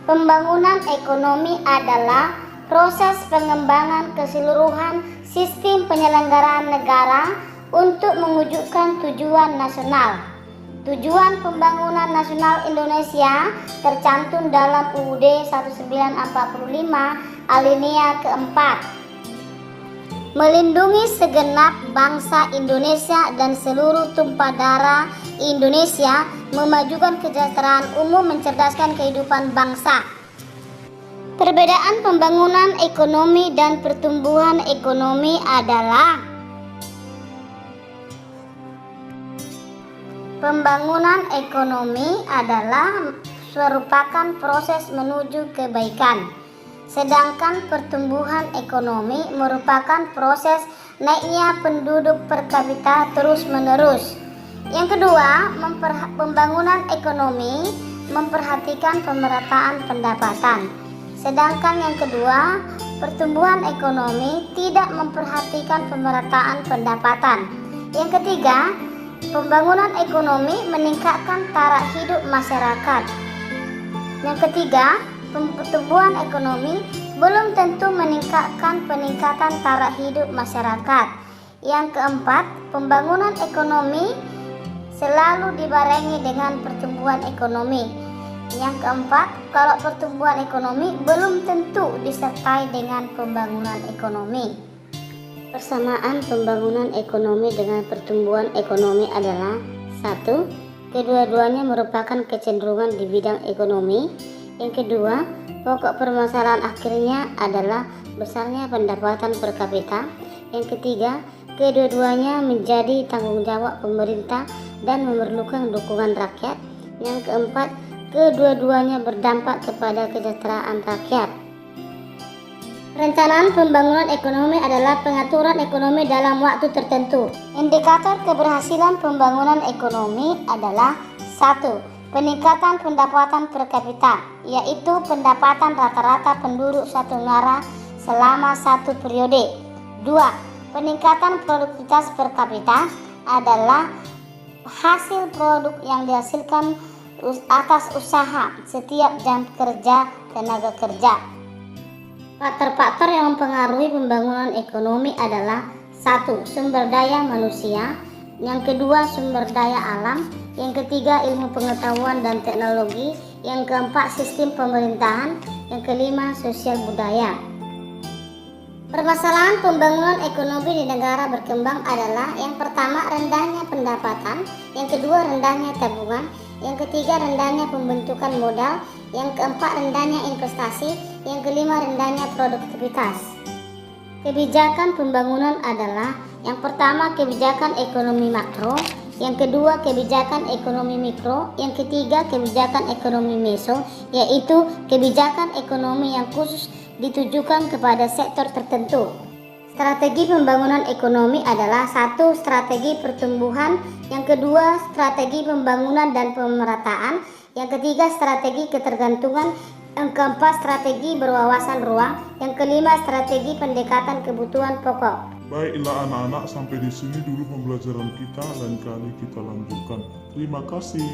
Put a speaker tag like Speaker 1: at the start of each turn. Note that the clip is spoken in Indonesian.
Speaker 1: Pembangunan ekonomi adalah proses pengembangan keseluruhan sistem penyelenggaraan negara untuk mewujudkan tujuan nasional. Tujuan Pembangunan Nasional Indonesia tercantum dalam UUD 1945 alinea keempat. Melindungi segenap bangsa Indonesia dan seluruh tumpah darah Indonesia, memajukan kesejahteraan umum, mencerdaskan kehidupan bangsa. Perbedaan pembangunan ekonomi dan pertumbuhan ekonomi adalah: pembangunan ekonomi adalah merupakan proses menuju kebaikan, sedangkan pertumbuhan ekonomi merupakan proses naiknya penduduk per kapita terus-menerus. Yang kedua, pembangunan ekonomi memperhatikan pemerataan pendapatan, sedangkan yang kedua, pertumbuhan ekonomi tidak memperhatikan pemerataan pendapatan. Yang ketiga, pembangunan ekonomi meningkatkan taraf hidup masyarakat. Yang ketiga, pertumbuhan ekonomi belum tentu meningkatkan peningkatan taraf hidup masyarakat. Yang keempat, pembangunan ekonomi selalu dibarengi dengan pertumbuhan ekonomi. Yang keempat, kalau pertumbuhan ekonomi belum tentu disertai dengan pembangunan ekonomi. Persamaan pembangunan ekonomi dengan pertumbuhan ekonomi adalah: 1. Kedua-duanya merupakan kecenderungan di bidang ekonomi. Yang kedua, pokok permasalahan akhirnya adalah besarnya pendapatan per kapita. Yang ketiga, kedua-duanya menjadi tanggung jawab pemerintah dan memerlukan dukungan rakyat. Yang keempat, kedua-duanya berdampak kepada kesejahteraan rakyat. Perencanaan pembangunan ekonomi adalah pengaturan ekonomi dalam waktu tertentu. Indikator keberhasilan pembangunan ekonomi adalah: 1. Peningkatan pendapatan per kapita, yaitu pendapatan rata-rata penduduk satu negara selama satu periode. 2. Peningkatan produktivitas per kapita adalah hasil produk yang dihasilkan atas usaha setiap jam kerja tenaga kerja. Faktor-faktor yang mempengaruhi pembangunan ekonomi adalah: 1. Sumber daya manusia. Yang kedua, sumber daya alam. Yang ketiga, ilmu pengetahuan dan teknologi. Yang keempat, sistem pemerintahan. Yang kelima, sosial budaya. Permasalahan pembangunan ekonomi di negara berkembang adalah: yang pertama, rendahnya pendapatan. Yang kedua, rendahnya tabungan. Yang ketiga, rendahnya pembentukan modal. Yang keempat, rendahnya investasi. Yang kelima, rendahnya produktivitas. Kebijakan pembangunan adalah: yang pertama, kebijakan ekonomi makro. Yang kedua, kebijakan ekonomi mikro. Yang ketiga, kebijakan ekonomi meso, yaitu kebijakan ekonomi yang khusus ditujukan kepada sektor tertentu. Strategi pembangunan ekonomi adalah: 1. Strategi pertumbuhan. Yang kedua, strategi pembangunan dan pemerataan. Yang ketiga, strategi ketergantungan. Yang keempat, strategi berwawasan ruang. Yang kelima, strategi pendekatan kebutuhan pokok.
Speaker 2: Baiklah anak-anak, sampai di sini dulu pembelajaran kita, lain kali kita lanjutkan. Terima kasih.